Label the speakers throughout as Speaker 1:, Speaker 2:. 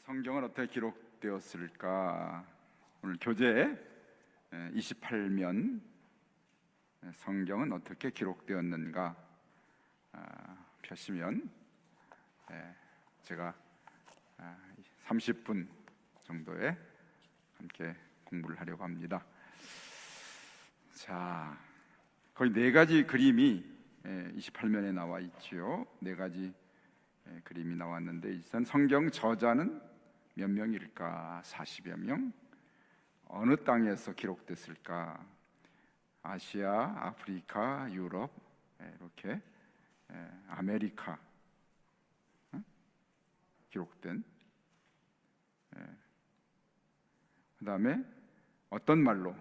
Speaker 1: 성경은 어떻게 기록되었을까? 오늘 교재 28면 성경은 어떻게 기록되었는가 펴시면 제가 30분 정도에 함께 공부를 하려고 합니다. 자, 거의 네 가지 그림이 28면에 나와 있지요. 네 가지 그림이 나왔는데, 일단 성경 저자는 몇 명일까? 40여 명. 어느 땅에서 기록됐을까? 아시아, 아프리카, 유럽, 이렇게 아메리카 기록된. 그 다음에 어떤 말로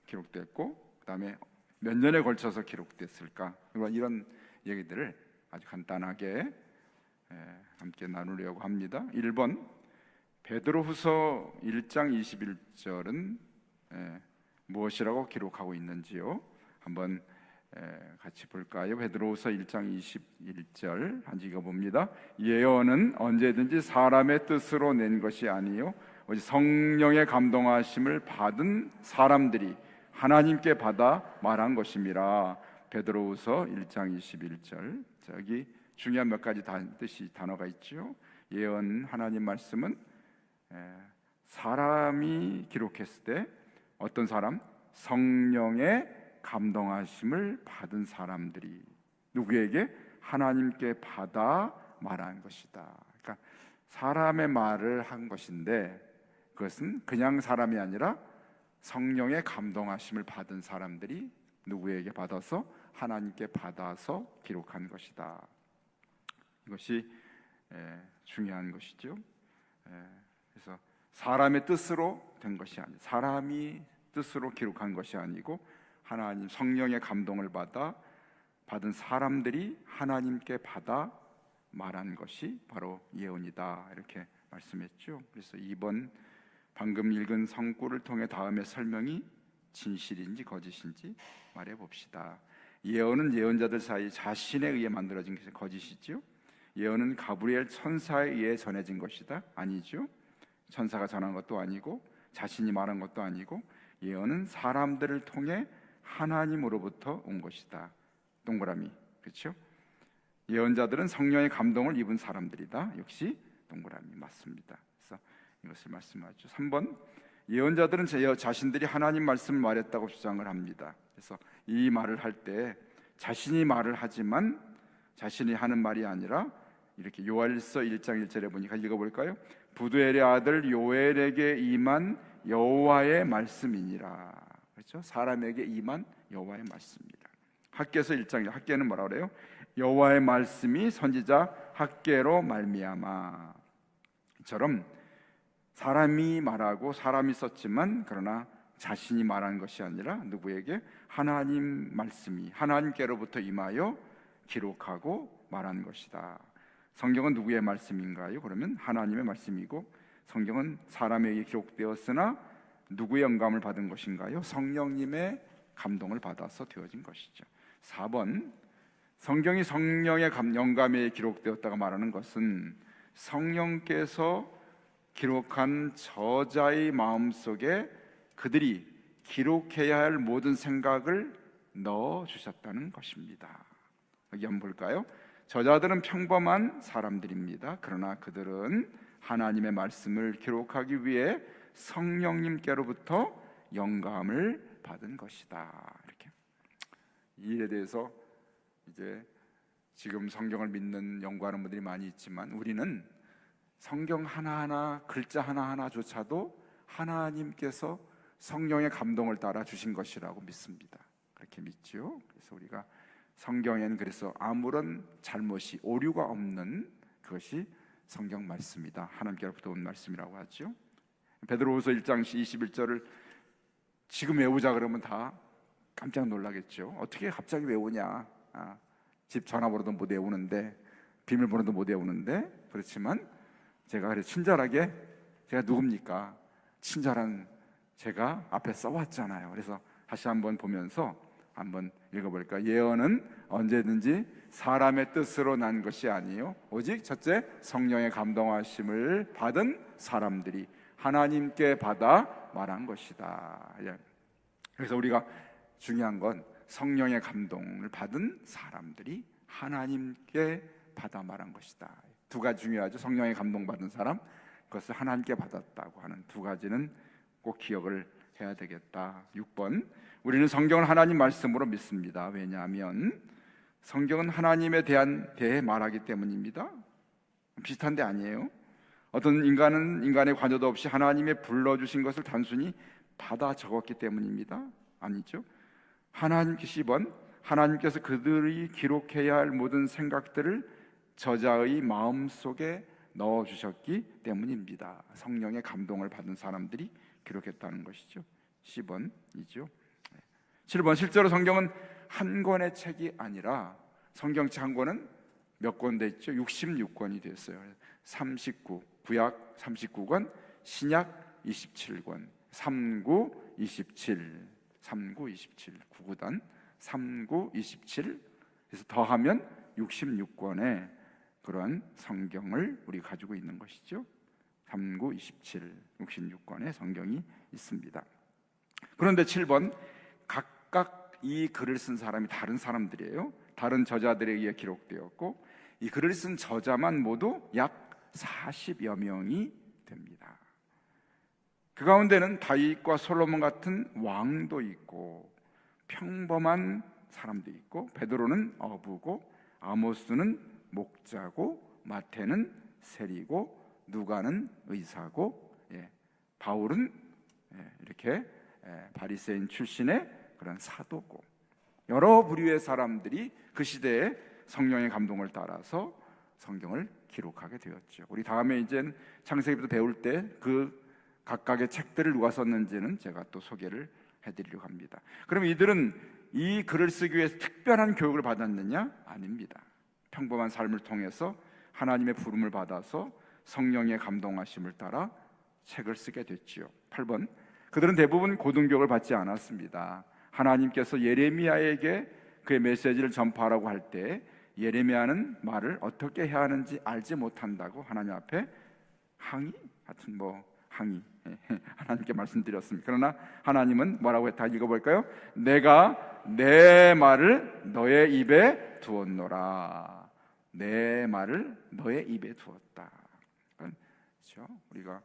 Speaker 1: 기록됐고, 그 다음에 몇 년에 걸쳐서 기록됐을까? 이런 얘기들을 아주 간단하게 함께 나누려고 합니다. 1번 베드로후서 1장 21절은 무엇이라고 기록하고 있는지요? 한번 같이 볼까요? 베드로후서 1장 21절 한번 읽어봅니다. 예언은 언제든지 사람의 뜻으로 낸 것이 아니요 오직 성령의 감동하심을 받은 사람들이 하나님께 받아 말한 것임이라. 베드로후서 1장 21절. 저기 중요한 몇 가지 단어가 있죠. 예언, 하나님 말씀은 사람이 기록했을 때 어떤 사람? 성령의 감동하심을 받은 사람들이 누구에게? 하나님께 받아 말한 것이다. 그러니까 사람의 말을 한 것인데, 그것은 그냥 사람이 아니라 성령의 감동하심을 받은 사람들이 누구에게 받아서? 하나님께 받아서 기록한 것이다. 이것이 중요한 것이죠. 그래서 사람의 뜻으로 된 것이 아니고, 사람이 뜻으로 기록한 것이 아니고 하나님 성령의 감동을 받은 사람들이 하나님께 받아 말한 것이 바로 예언이다, 이렇게 말씀했죠. 그래서 2번 방금 읽은 성구를 통해 다음의 설명이 진실인지 거짓인지 말해 봅시다. 예언은 예언자들 사이 자신에 의해 만들어진 것이 거짓이죠. 예언은 가브리엘 천사에 의해 전해진 것이다? 아니죠. 천사가 전한 것도 아니고 자신이 말한 것도 아니고, 예언은 사람들을 통해 하나님으로부터 온 것이다. 동그라미, 그렇죠? 예언자들은 성령의 감동을 입은 사람들이다. 역시 동그라미 맞습니다. 그래서 이것을 말씀하죠. 3번 예언자들은 자신들이 하나님 말씀을 말했다고 주장을 합니다. 그래서 이 말을 할 때 자신이 말을 하지만 자신이 하는 말이 아니라 이렇게 요엘서 1장 1절에 보니까 읽어볼까요? 부두엘의 아들 요엘에게 임한 여호와의 말씀이니라. 그렇죠? 사람에게 임한 여호와의 말씀입니다. 학개서 1장, 학개는 뭐라 그래요? 여호와의 말씀이 선지자 학개로 말미암아. 이처럼 사람이 말하고 사람이 썼지만, 그러나 자신이 말한 것이 아니라 누구에게? 하나님 말씀이 하나님께로부터 임하여 기록하고 말한 것이다. 성경은 누구의 말씀인가요? 그러면 하나님의 말씀이고, 성경은 사람에게 기록되었으나 누구의 영감을 받은 것인가요? 성령님의 감동을 받아서 되어진 것이죠. 4번 성경이 성령의 영감에 기록되었다고 말하는 것은 성령께서 기록한 저자의 마음속에 그들이 기록해야 할 모든 생각을 넣어주셨다는 것입니다. 여기 한번 볼까요? 저자들은 평범한 사람들입니다. 그러나 그들은 하나님의 말씀을 기록하기 위해 성령님께로부터 영감을 받은 것이다. 이렇게. 이 일에 대해서 이제 지금 성경을 믿는 연구하는 분들이 많이 있지만, 우리는 성경 하나하나, 글자 하나하나조차도 하나님께서 성령의 감동을 따라 주신 것이라고 믿습니다. 그렇게 믿죠. 그래서 우리가 성경에는 그래서 아무런 잘못이, 오류가 없는 그것이 성경 말씀이다, 하나님께로부터 온 말씀이라고 하죠. 베드로후서 1장 21절을 지금 외우자 그러면 다 깜짝 놀라겠죠. 어떻게 갑자기 외우냐? 집 전화번호도 못 외우는데, 비밀번호도 못 외우는데. 그렇지만 제가 그래 친절하게, 제가 누굽니까? 친절한 제가 앞에 써왔잖아요. 그래서 다시 한번 보면서 한번 읽어볼까? 예언은 언제든지 사람의 뜻으로 난 것이 아니요 오직 첫째 성령의 감동하심을 받은 사람들이 하나님께 받아 말한 것이다. 그래서 우리가 중요한 건 성령의 감동을 받은 사람들이 하나님께 받아 말한 것이다. 두 가지 중요하죠. 성령의 감동 받은 사람, 그것을 하나님께 받았다고 하는 두 가지는 꼭 기억을 해야 되겠다. 6번, 우리는 성경을 하나님 말씀으로 믿습니다. 왜냐하면 성경은 하나님에 대해 말하기 때문입니다. 비슷한데 아니에요. 어떤 인간은 인간의 관여도 없이 하나님의 불러주신 것을 단순히 받아 적었기 때문입니다. 아니죠. 하나님께 10번, 하나님께서 그들이 기록해야 할 모든 생각들을 저자의 마음속에 넣어주셨기 때문입니다. 성령의 감동을 받은 사람들이 기록했다는 것이죠. 10번이죠. 7번, 실제로 성경은 한 권의 책이 아니라 성경책 한 권은 몇 권 됐죠? 66권이 됐어요. 39, 구약 39권, 신약 27권, 39, 27, 39, 27, 구구단 39, 27, 그래서 더하면 66권의 그런 성경을 우리 가지고 있는 것이죠. 39, 27, 66권의 성경이 있습니다. 그런데 7번, 각각 이 글을 쓴 사람이 다른 사람들이에요. 다른 저자들에 의해 기록되었고 이 글을 쓴 저자만 모두 약 40여 명이 됩니다. 그 가운데는 다윗과 솔로몬 같은 왕도 있고 평범한 사람도 있고, 베드로는 어부고 아모스는 목자고 마태는 세리고 누가는 의사고, 바울은 이렇게 바리새인 출신의 그런 사도고, 여러 부류의 사람들이 그 시대에 성령의 감동을 따라서 성경을 기록하게 되었죠. 우리 다음에 이제 창세기부터 배울 때 그 각각의 책들을 누가 썼는지는 제가 또 소개를 해드리려고 합니다. 그럼 이들은 이 글을 쓰기 위해서 특별한 교육을 받았느냐? 아닙니다. 평범한 삶을 통해서 하나님의 부름을 받아서 성령의 감동하심을 따라 책을 쓰게 됐지요. 8번, 그들은 대부분 고등교육을 받지 않았습니다. 하나님께서 예레미야에게 그의 메시지를 전파하라고 할 때 예레미야는 말을 어떻게 해야 하는지 알지 못한다고 하나님 앞에 항의 하나님께 말씀드렸습니다. 그러나 하나님은 뭐라고 했다? 읽어볼까요? 내가 내 말을 너의 입에 두었노라. 내 말을 너의 입에 두었다. 그렇죠? 우리가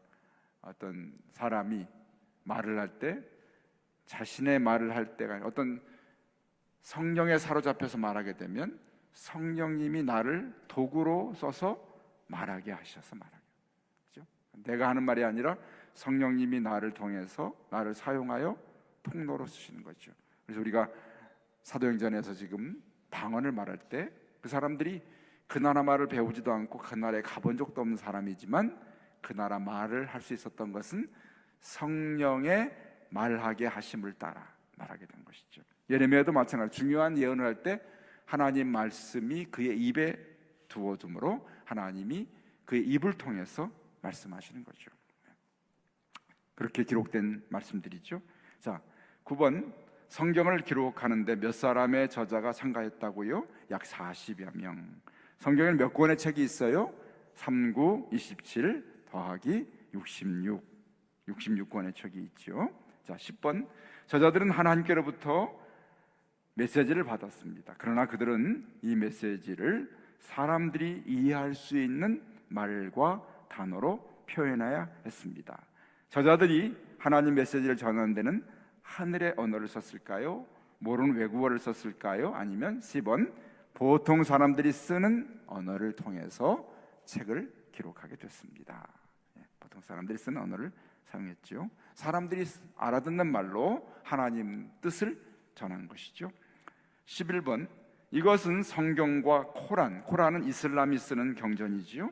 Speaker 1: 어떤 사람이 말을 할 때, 자신의 말을 할 때가 어떤 성령에 사로잡혀서 말하게 되면 성령님이 나를 도구로 써서 말하게 하셔서 말하게. 그렇죠? 내가 하는 말이 아니라 성령님이 나를 통해서 나를 사용하여 통로로 쓰시는 거죠. 그래서 우리가 사도행전에서 지금 방언을 말할 때 그 사람들이 그 나라 말을 배우지도 않고 그 나라에 가본 적도 없는 사람이지만 그 나라 말을 할 수 있었던 것은 성령의 말하게 하심을 따라 말하게 된 것이죠. 예레미야도 마찬가지로 중요한 예언을 할 때 하나님 말씀이 그의 입에 두어둠으로 하나님이 그의 입을 통해서 말씀하시는 거죠. 그렇게 기록된 말씀들이죠. 자, 9번, 성경을 기록하는데 몇 사람의 저자가 참가했다고요? 약 40여 명. 성경에는 몇 권의 책이 있어요? 39, 27 더하기 66, 66권의 책이 있죠. 자, 10번, 저자들은 하나님께로부터 메시지를 받았습니다. 그러나 그들은 이 메시지를 사람들이 이해할 수 있는 말과 단어로 표현해야 했습니다. 저자들이 하나님 메시지를 전하는 데는 하늘의 언어를 썼을까요? 모르는 외국어를 썼을까요? 아니면 10번, 보통 사람들이 쓰는 언어를 통해서 책을 기록하게 됐습니다. 보통 사람들이 쓰는 언어를 사용했죠. 사람들이 알아듣는 말로 하나님 뜻을 전한 것이죠. 11번, 이것은 성경과 코란은 이슬람이 쓰는 경전이지요.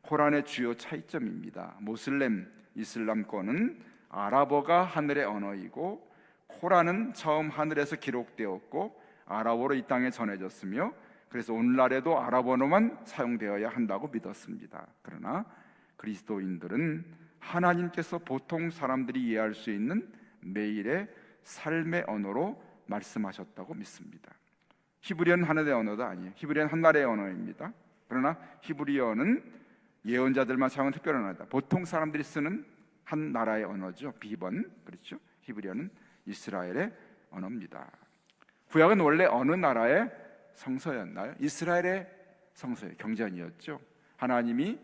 Speaker 1: 코란의 주요 차이점입니다. 모슬렘, 이슬람권은 아랍어가 하늘의 언어이고 코란은 처음 하늘에서 기록되었고 아랍어로 이 땅에 전해졌으며 그래서 오늘날에도 아랍어로만 사용되어야 한다고 믿었습니다. 그러나 그리스도인들은 하나님께서 보통 사람들이 이해할 수 있는 매일의 삶의 언어로 말씀하셨다고 믿습니다. 히브리어는 하나의 언어도 아니에요. 히브리어는 한 나라의 언어입니다. 그러나 히브리어는 예언자들만 사용하는 특별한 언어다. 보통 사람들이 쓰는 한 나라의 언어죠. 비번, 그렇죠? 히브리어는 이스라엘의 언어입니다. 구약은 원래 어느 나라의 성서였나요? 이스라엘의 성서예요. 경전이었죠. 하나님이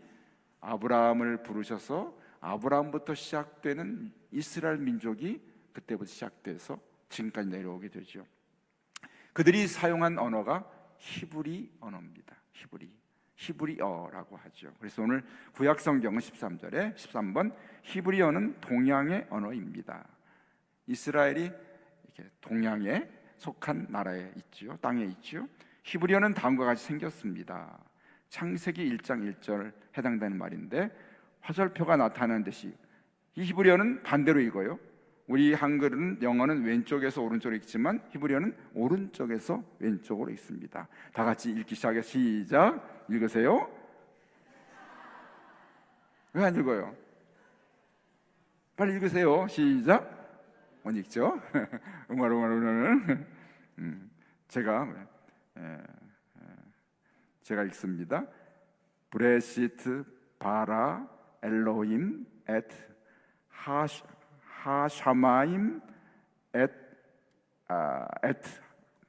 Speaker 1: 아브라함을 부르셔서 아브라함부터 시작되는 이스라엘 민족이 그때부터 시작돼서 지금까지 내려오게 되죠. 그들이 사용한 언어가 히브리 언어입니다. 히브리어라고 하죠. 그래서 오늘 구약 성경은 13절에 13번 히브리어는 동양의 언어입니다. 이스라엘이 이렇게 동양에 속한 나라에 있지요. 땅에 있지요. 히브리어는 다음과 같이 생겼습니다. 창세기 1장 1절 해당되는 말인데 화살표가 나타나는 듯이 이 히브리어는 반대로 읽어요. 우리 한글은 영어는 왼쪽에서 오른쪽으로 읽지만 히브리어는 오른쪽에서 왼쪽으로 읽습니다. 다 같이 읽기 시작해. 시작. 읽으세요. 왜 안 읽어요? 빨리 읽으세요. 시작. 못 읽죠? 응아롱아롱은 제가 읽습니다. 브레시트 바라 엘로힘 엣 하샤마임 엣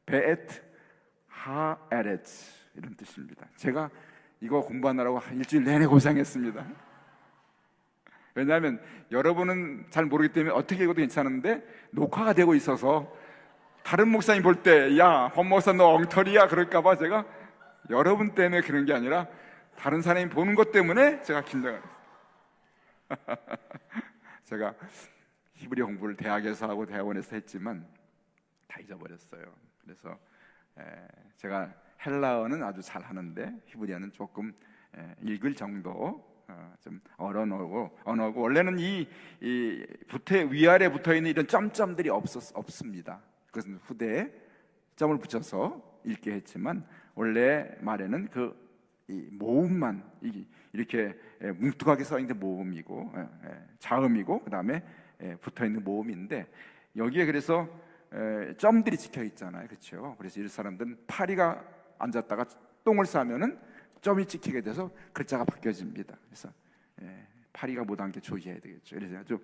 Speaker 1: 베엣 하에렛 이런 뜻입니다. 제가 이거 공부하느라고 일주일 내내 고생했습니다. 왜냐하면 여러분은 잘 모르기 때문에 어떻게 읽어도 괜찮은데 녹화가 되고 있어서 다른 목사님 볼 때 야, 권 목사 너 엉터리야 그럴까봐 제가 여러분 때문에 그런 게 아니라 다른 사람이 보는 것 때문에 제가 긴장을 했어요. 제가 히브리어 공부를 대학에서 하고 대학원에서 했지만 다 잊어버렸어요. 그래서 제가 헬라어는 아주 잘 하는데 히브리어는 조금 읽을 정도 좀 언어고 원래는 이 위아래 붙어 있는 이런 점점들이 없습니다. 그것은 후대에 점을 붙여서 읽게 했지만 원래 말에는 이 모음만 이렇게 뭉툭하게 써 있는 모음이고 자음이고 그 다음에 붙어 있는 모음인데 여기에 그래서 점들이 찍혀 있잖아요, 그렇죠? 그래서 이 사람들은 파리가 앉았다가 똥을 싸면은 점이 찍히게 돼서 글자가 바뀌어집니다. 그래서 파리가 못 앉게 조심해야 되겠죠. 그래서 아주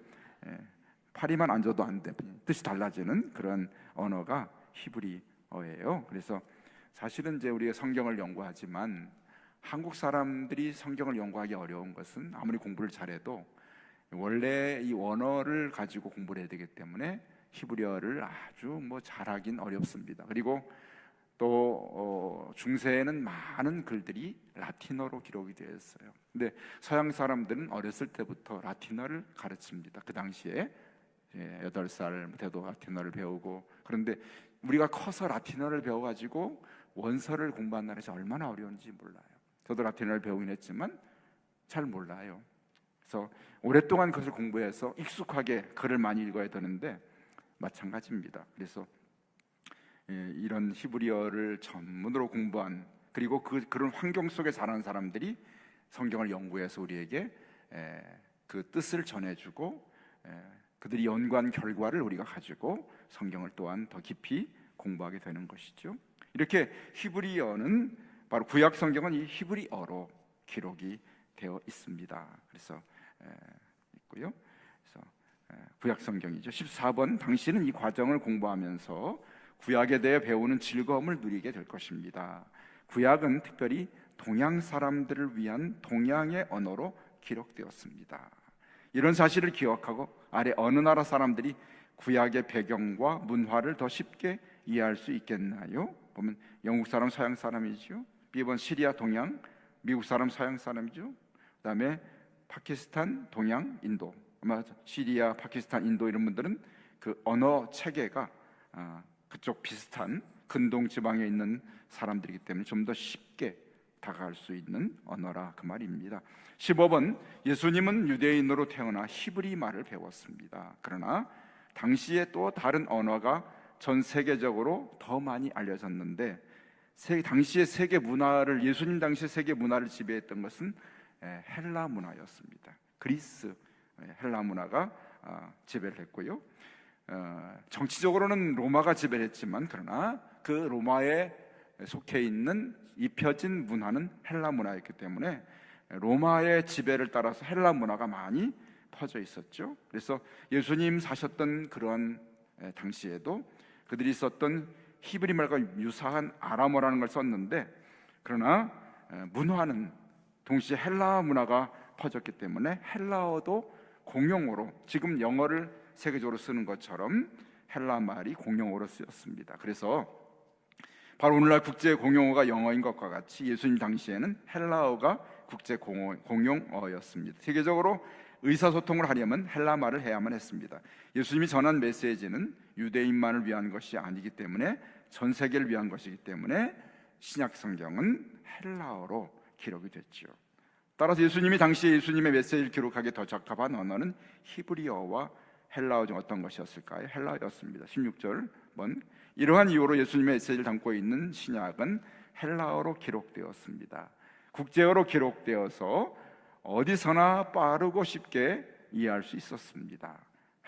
Speaker 1: 파리만 앉아도 안 돼, 뜻이 달라지는 그런 언어가 히브리어예요. 그래서 사실은 이제 우리가 성경을 연구하지만 한국 사람들이 성경을 연구하기 어려운 것은 아무리 공부를 잘해도 원래 이 원어를 가지고 공부를 해야 되기 때문에 히브리어를 아주 잘하긴 어렵습니다. 그리고 또 중세에는 많은 글들이 라틴어로 기록이 되어 있어요. 근데 서양 사람들은 어렸을 때부터 라틴어를 가르칩니다. 그 당시에 8살 돼도 라틴어를 배우고, 그런데 우리가 커서 라틴어를 배워가지고 원서를 공부한다는 것이 얼마나 어려운지 몰라요. 저도 라틴어를 배우긴 했지만 잘 몰라요. 그래서 오랫동안 그것을 공부해서 익숙하게 글을 많이 읽어야 되는데 마찬가지입니다. 그래서 이런 히브리어를 전문으로 공부한, 그리고 그런 환경 속에 자란 사람들이 성경을 연구해서 우리에게 그 뜻을 전해주고 그들이 연구한 결과를 우리가 가지고 성경을 또한 더 깊이 공부하게 되는 것이죠. 이렇게 히브리어는 바로 구약 성경은 이 히브리어로 기록이 되어 있습니다. 그래서 있고요. 그래서 구약 성경이죠. 14번 당신은 이 과정을 공부하면서 구약에 대해 배우는 즐거움을 누리게 될 것입니다. 구약은 특별히 동양 사람들을 위한 동양의 언어로 기록되었습니다. 이런 사실을 기억하고 아래 어느 나라 사람들이 구약의 배경과 문화를 더 쉽게 이해할 수 있겠나요? 보면 영국 사람, 서양 사람이죠. B번 시리아, 동양, 미국 사람, 서양 사람이죠. 그다음에 파키스탄, 동양, 인도. 아마 시리아, 파키스탄, 인도 이런 분들은 그 언어 체계가 그쪽 비슷한 근동 지방에 있는 사람들이기 때문에 좀 더 쉽게 다가갈 수 있는 언어라 그 말입니다. 15번 예수님은 유대인으로 태어나 히브리 말을 배웠습니다. 그러나 당시에 또 다른 언어가 전 세계적으로 더 많이 알려졌는데 당시의 세계 문화를, 예수님 당시의 세계 문화를 지배했던 것은 헬라 문화였습니다. 그리스 헬라 문화가 지배를 했고요. 정치적으로는 로마가 지배했지만 그러나 그 로마에 속해 있는 입혀진 문화는 헬라 문화였기 때문에 로마의 지배를 따라서 헬라 문화가 많이 퍼져 있었죠. 그래서 예수님 사셨던 그런 당시에도 그들이 썼던 히브리 말과 유사한 아람어라는 걸 썼는데, 그러나 문화는 동시에 헬라 문화가 퍼졌기 때문에 헬라어도 공용어로, 지금 영어를 세계적으로 쓰는 것처럼 헬라 말이 공용어로 쓰였습니다. 그래서 바로 오늘날 국제 공용어가 영어인 것과 같이 예수님 당시에는 헬라어가 국제 공용어였습니다. 세계적으로 의사소통을 하려면 헬라 말을 해야만 했습니다. 예수님이 전한 메시지는 유대인만을 위한 것이 아니기 때문에 전 세계를 위한 것이기 때문에 신약 성경은 헬라어로 기록이 됐죠. 따라서 예수님이 당시에 예수님의 메시지를 기록하기에 더 적합한 언어는 히브리어와 헬라어 중 어떤 것이었을까요? 헬라어였습니다. 16절 이러한 이유로 예수님의 메시지를 담고 있는 신약은 헬라어로 기록되었습니다. 국제어로 기록되어서 어디서나 빠르고 쉽게 이해할 수 있었습니다.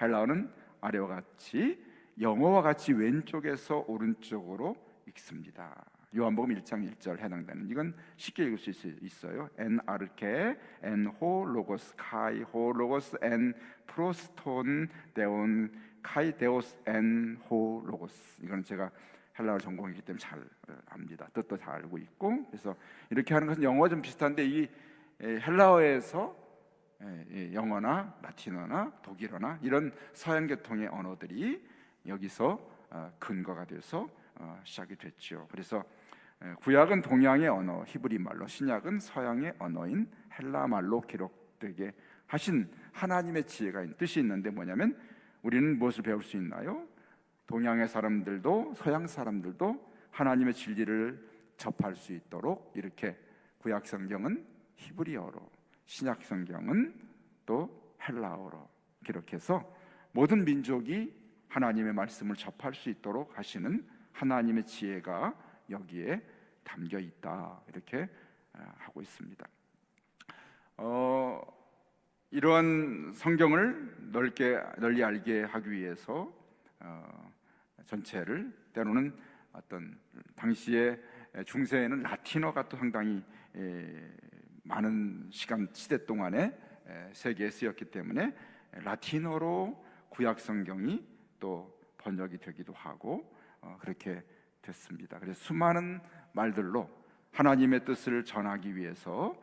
Speaker 1: 헬라어는 아래와 같이 영어와 같이 왼쪽에서 오른쪽으로 읽습니다. 요한복음 1장 1절 해당되는, 이건 쉽게 읽을 수 있어요. 엔 아르케 엔 호 로고스 카이 호 로고스 엔 프로스톤 데온 카이 데오스 엔 호 로고스. 이건 제가 헬라어 전공이기 때문에 잘 압니다. 뜻도 잘 알고 있고. 그래서 이렇게 하는 것은 영어와 좀 비슷한데, 이 헬라어에서 영어나 라틴어나 독일어나 이런 서양 계통의 언어들이 여기서 근거가 돼서 시작이 됐죠. 그래서 구약은 동양의 언어 히브리 말로, 신약은 서양의 언어인 헬라 말로 기록되게 하신 하나님의 지혜가 뜻이 있는데, 뭐냐면 우리는 무엇을 배울 수 있나요? 동양의 사람들도 서양 사람들도 하나님의 진리를 접할 수 있도록 이렇게 구약 성경은 히브리어로, 신약 성경은 또 헬라어로 기록해서 모든 민족이 하나님의 말씀을 접할 수 있도록 하시는 하나님의 지혜가 여기에 담겨 있다, 이렇게 하고 있습니다. 이러한 성경을 널리 알게 하기 위해서 전체를, 때로는 어떤 당시에 중세에는 라틴어가 또 상당히 많은 시대 동안에 세계에 쓰였기 때문에 라틴어로 구약 성경이 또 번역이 되기도 하고 그렇게 됐습니다. 그래서 수많은 말들로 하나님의 뜻을 전하기 위해서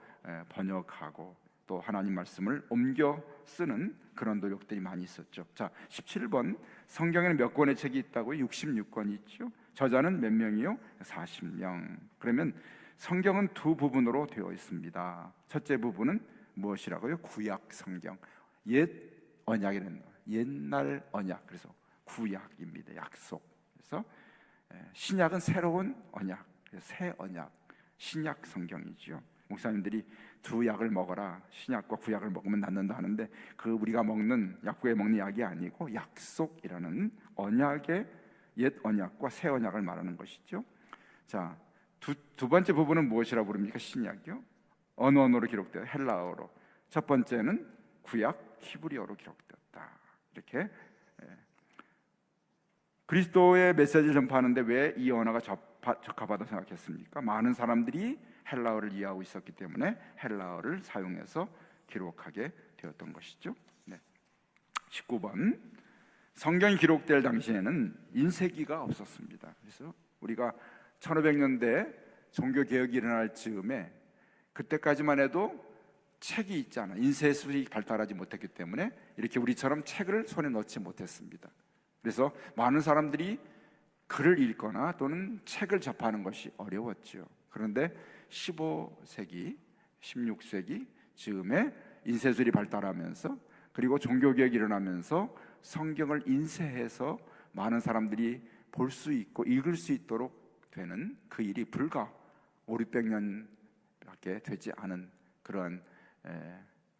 Speaker 1: 번역하고 또 하나님 말씀을 옮겨 쓰는 그런 노력들이 많이 있었죠. 자, 17번, 성경에는 몇 권의 책이 있다고요? 66권이 있죠. 저자는 몇 명이요? 40명. 그러면 성경은 두 부분으로 되어 있습니다. 첫째 부분은 무엇이라고요? 구약 성경, 옛 언약이라는 거예요. 옛날 언약, 그래서 구약입니다. 약속. 그래서 신약은 새로운 언약, 새 언약, 신약 성경이죠. 목사님들이 두 약을 먹어라, 신약과 구약을 먹으면 낫는다 하는데, 그 우리가 먹는 약국에 먹는 약이 아니고 약속이라는 언약의 옛 언약과 새 언약을 말하는 것이죠. 자, 두 번째 부분은 무엇이라고 부릅니까? 신약이요. 어느 언어로 기록되어? 헬라어로. 첫 번째는 구약 히브리어로 기록되었다. 이렇게 그리스도의 메시지를 전파하는데 왜 이 언어가 적합하다고 생각했습니까? 많은 사람들이 헬라어를 이해하고 있었기 때문에 헬라어를 사용해서 기록하게 되었던 것이죠. 19번, 성경이 기록될 당시에는 인쇄기가 없었습니다. 그래서 우리가 1500년대 종교개혁이 일어날 즈음에, 그때까지만 해도 책이 있잖아, 인쇄술이 발달하지 못했기 때문에 이렇게 우리처럼 책을 손에 넣지 못했습니다. 그래서 많은 사람들이 글을 읽거나 또는 책을 접하는 것이 어려웠죠. 그런데 15세기, 16세기 즈음에 인쇄술이 발달하면서, 그리고 종교개혁이 일어나면서 성경을 인쇄해서 많은 사람들이 볼 수 있고 읽을 수 있도록 되는 그 일이 불과 500~600년밖에 되지 않은 그런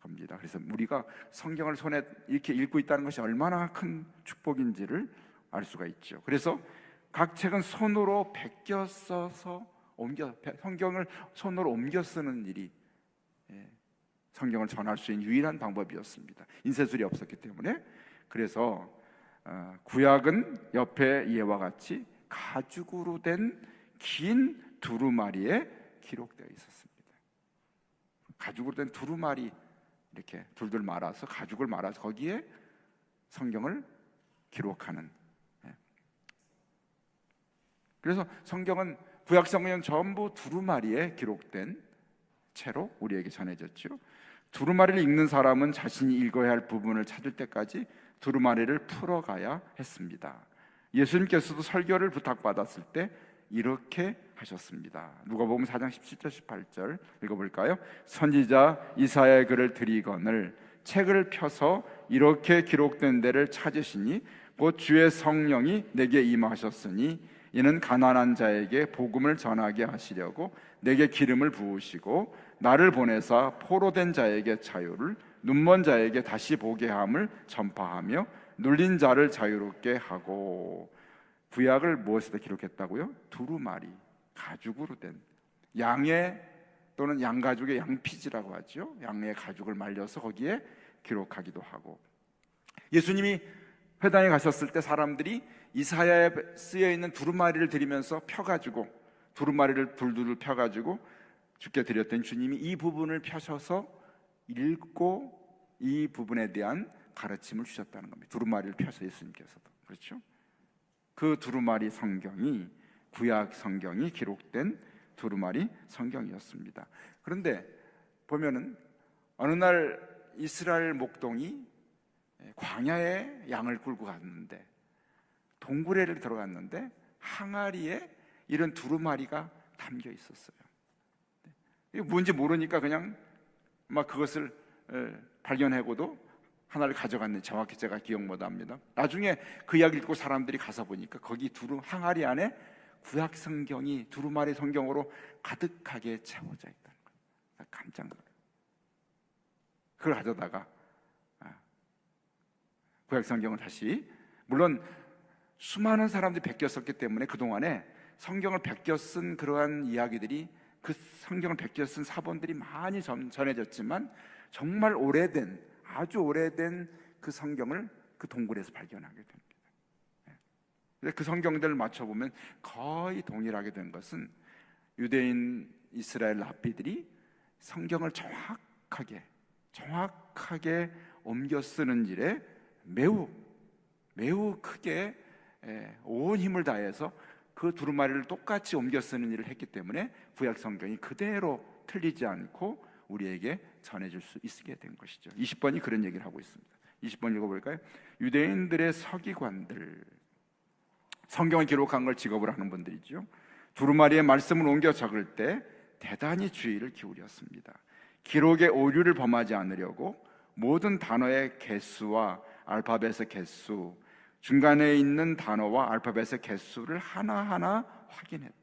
Speaker 1: 겁니다. 그래서 우리가 성경을 손에 이렇게 읽고 있다는 것이 얼마나 큰 축복인지를 알 수가 있죠. 그래서 각 책은 손으로 베껴 써서 성경을 손으로 옮겨 쓰는 일이 성경을 전할 수 있는 유일한 방법이었습니다. 인쇄술이 없었기 때문에. 그래서 구약은 옆에 이와 같이 가죽으로 된 긴 두루마리에 기록되어 있었습니다. 가죽으로 된 두루마리, 이렇게 둘둘 말아서, 가죽을 말아서 거기에 성경을 기록하는. 그래서 성경은, 구약 성경은 전부 두루마리에 기록된 채로 우리에게 전해졌죠. 두루마리를 읽는 사람은 자신이 읽어야 할 부분을 찾을 때까지 두루마리를 풀어가야 했습니다. 예수님께서도 설교를 부탁받았을 때 이렇게 하셨습니다. 누가복음 4장 17절 18절 읽어볼까요? 선지자 이사야의 글을 드리거늘 책을 펴서 이렇게 기록된 데를 찾으시니 곧 주의 성령이 내게 임하셨으니 이는 가난한 자에게 복음을 전하게 하시려고 내게 기름을 부으시고 나를 보내사 포로된 자에게 자유를, 눈먼 자에게 다시 보게 함을 전파하며 눌린 자를 자유롭게 하고. 구약을 무엇에다 기록했다고요? 두루마리, 가죽으로 된 양의 또는 양가죽의 양피지라고 하죠. 양의 가죽을 말려서 거기에 기록하기도 하고. 예수님이 회당에 가셨을 때 사람들이 이사야에 쓰여 있는 두루마리를 드리면서 펴가지고, 두루마리를 둘둘 펴가지고 주께 드렸던 주님이 이 부분을 펴셔서 읽고 이 부분에 대한 가르침을 주셨다는 겁니다. 두루마리를 펴서 예수님께서도. 그렇죠? 그 두루마리 성경이 구약 성경이 기록된 두루마리 성경이었습니다. 그런데 보면은 어느 날 이스라엘 목동이 광야에 양을 끌고 갔는데, 동굴에를 들어갔는데 항아리에 이런 두루마리가 담겨 있었어요. 이게 뭔지 모르니까 그냥 막 그것을 발견하고도 하나를 가져갔는데, 정확히 제가 기억 못합니다. 나중에 그 이야기 읽고 사람들이 가서 보니까 거기 항아리 안에 구약 성경이 두루마리 성경으로 가득하게 채워져 있다는 거예요. 깜짝 놀라요. 그걸 가져다가 구약 성경을 다시, 물론 수많은 사람들이 베껴 썼기 때문에 그동안에 성경을 베껴 쓴 그러한 이야기들이, 그 성경을 베껴 쓴 사본들이 많이 전해졌지만 정말 오래된, 아주 오래된 그 성경을 그 동굴에서 발견하게 됩니다. 그 성경들을 맞춰보면 거의 동일하게 된 것은 유대인 이스라엘 랍비들이 성경을 정확하게 옮겨 쓰는 일에 매우 크게 온 힘을 다해서 그 두루마리를 똑같이 옮겨 쓰는 일을 했기 때문에 구약 성경이 그대로 틀리지 않고 우리에게 전해줄 수 있게 된 것이죠. 20번이 그런 얘기를 하고 있습니다. 20번 읽어볼까요? 유대인들의 서기관들, 성경을 기록한 걸 직업으로 하는 분들이죠. 두루마리의 말씀을 옮겨 적을 때 대단히 주의를 기울였습니다. 기록의 오류를 범하지 않으려고 모든 단어의 개수와 알파벳의 개수, 중간에 있는 단어와 알파벳의 개수를 하나하나 확인했다.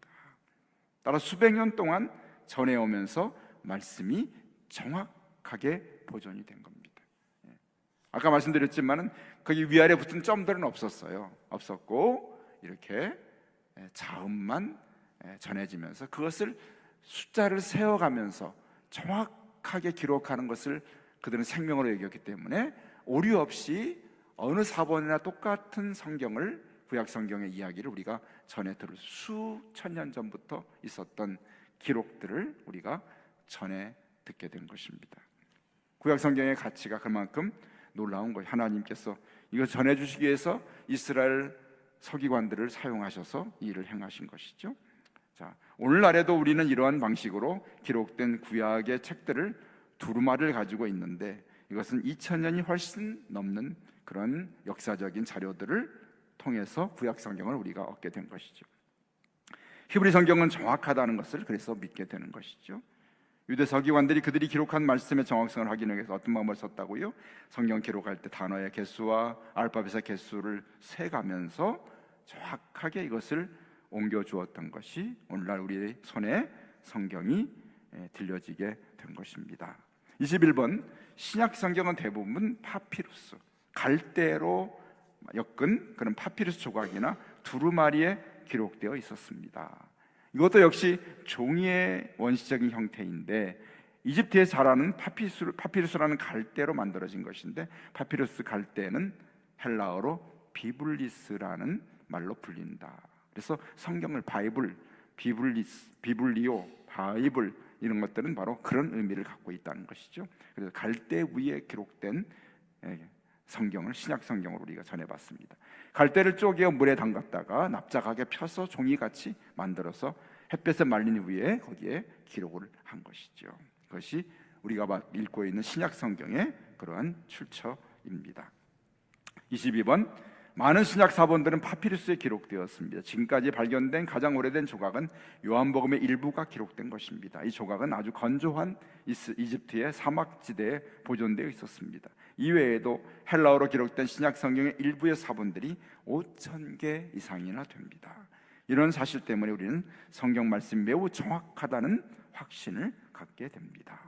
Speaker 1: 따라 수백 년 동안 전해오면서 말씀이 정확하게 보존이 된 겁니다. 아까 말씀드렸지만은 거기 위아래 붙은 점들은 없었고 이렇게 자음만 전해지면서 그것을 숫자를 세어가면서 정확하게 기록하는 것을 그들은 생명으로 여겼기 때문에 오류 없이 어느 사본이나 똑같은 성경을, 구약 성경의 이야기를 우리가 전해 들을 수천 년 전부터 있었던 기록들을 우리가 전해 듣게 된 것입니다. 구약 성경의 가치가 그만큼 놀라운 거예요. 하나님께서 이걸 전해 주시기 위해서 이스라엘 서기관들을 사용하셔서 이 일을 행하신 것이죠. 자, 오늘날에도 우리는 이러한 방식으로 기록된 구약의 책들을 두루마리를 가지고 있는데, 이것은 2000년이 훨씬 넘는 그런 역사적인 자료들을 통해서 구약 성경을 우리가 얻게 된 것이죠. 히브리 성경은 정확하다는 것을 그래서 믿게 되는 것이죠. 유대 서기관들이 그들이 기록한 말씀의 정확성을 확인하기 위해서 어떤 방법을 썼다고요? 성경 기록할 때 단어의 개수와 알파벳의 개수를 세가면서 정확하게 이것을 옮겨 주었던 것이 오늘날 우리의 손에 성경이 들려지게 된 것입니다. 21번, 신약 성경은 대부분 파피루스, 갈대로 엮은 그런 파피루스 조각이나 두루마리에 기록되어 있었습니다. 이것도 역시 종이의 원시적인 형태인데, 이집트에 자라는 파피루스라는 갈대로 만들어진 것인데, 파피루스 갈대는 헬라어로 비블리스라는 말로 불린다. 그래서 성경을 바이블, 비블리오, 바이블 이런 것들은 바로 그런 의미를 갖고 있다는 것이죠. 그래서 갈대 위에 기록된 성경을 신약 성경으로 우리가 전해봤습니다. 갈대를 쪼개어 물에 담갔다가 납작하게 펴서 종이같이 만들어서 햇볕에 말린 후에 거기에 기록을 한 것이죠. 그것이 우리가 읽고 있는 신약 성경의 그러한 출처입니다. 22번, 많은 신약 사본들은 파피루스에 기록되었습니다. 지금까지 발견된 가장 오래된 조각은 요한복음의 일부가 기록된 것입니다. 이 조각은 아주 건조한 이집트의 사막지대에 보존되어 있었습니다. 이외에도 헬라어로 기록된 신약 성경의 일부의 사본들이 5,000개 이상이나 됩니다. 이런 사실 때문에 우리는 성경 말씀이 매우 정확하다는 확신을 갖게 됩니다.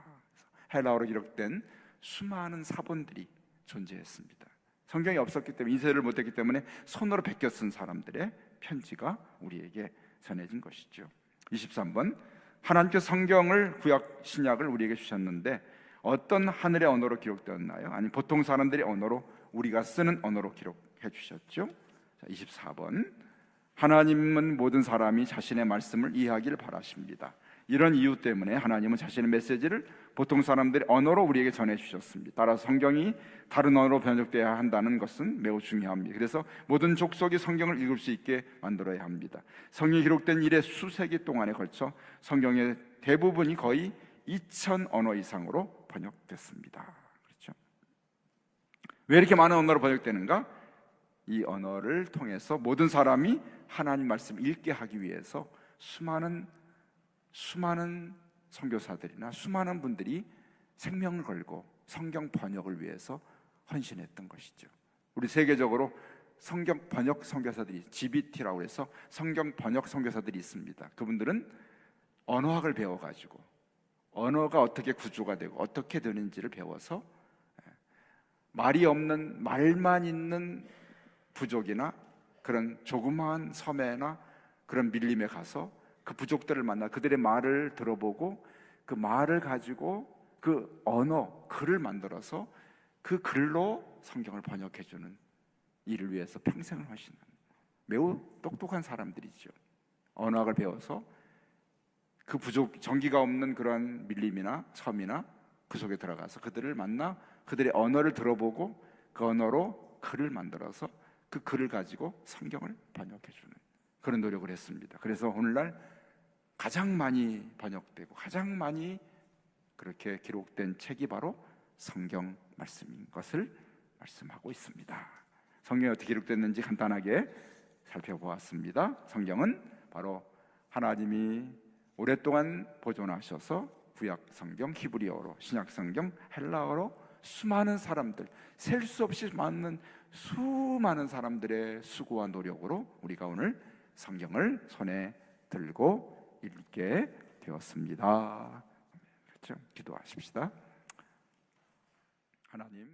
Speaker 1: 헬라어로 기록된 수많은 사본들이 존재했습니다. 성경이 없었기 때문에, 인쇄를 못했기 때문에 손으로 베껴 쓴 사람들의 편지가 우리에게 전해진 것이죠. 23번, 하나님께서 성경을, 구약 신약을 우리에게 주셨는데 어떤 하늘의 언어로 기록되었나요? 아니 보통 사람들의 언어로, 우리가 쓰는 언어로 기록해 주셨죠. 24번, 하나님은 모든 사람이 자신의 말씀을 이해하기를 바라십니다. 이런 이유 때문에 하나님은 자신의 메시지를 보통 사람들의 언어로 우리에게 전해주셨습니다. 따라서 성경이 다른 언어로 번역되어야 한다는 것은 매우 중요합니다. 그래서 모든 족속이 성경을 읽을 수 있게 만들어야 합니다. 성경이 기록된 이래 수세기 동안에 걸쳐 성경의 대부분이 거의 2,000 언어 이상으로 번역됐습니다. 그렇죠? 왜 이렇게 많은 언어로 번역되는가? 이 언어를 통해서 모든 사람이 하나님 말씀 읽게 하기 위해서 수많은 선교사들이나 수많은 분들이 생명을 걸고 성경 번역을 위해서 헌신했던 것이죠. 우리 세계적으로 성경 번역 선교사들이, GBT라고 해서 성경 번역 선교사들이 있습니다. 그분들은 언어학을 배워가지고 언어가 어떻게 구조가 되고 어떻게 되는지를 배워서 말이 없는, 말만 있는 부족이나 그런 조그마한 섬에나 그런 밀림에 가서 그 부족들을 만나 그들의 말을 들어보고 그 말을 가지고 그 언어, 글을 만들어서 그 글로 성경을 번역해주는 일을 위해서 평생을 헌신하는 매우 똑똑한 사람들이죠. 언어학을 배워서 그 부족, 전기가 없는 그런 밀림이나 섬이나 그 속에 들어가서 그들을 만나 그들의 언어를 들어보고 그 언어로 글을 만들어서 그 글을 가지고 성경을 번역해주는 그런 노력을 했습니다. 그래서 오늘날 가장 많이 번역되고 가장 많이 그렇게 기록된 책이 바로 성경 말씀인 것을 말씀하고 있습니다. 성경이 어떻게 기록됐는지 간단하게 살펴보았습니다. 성경은 바로 하나님이 오랫동안 보존하셔서 구약 성경 히브리어로, 신약 성경 헬라어로 수많은 사람들, 셀 수 없이 많은 수많은 사람들의 수고와 노력으로 우리가 오늘 성경을 손에 들고 읽게 되었습니다. 그렇죠? 기도하십시다. 하나님,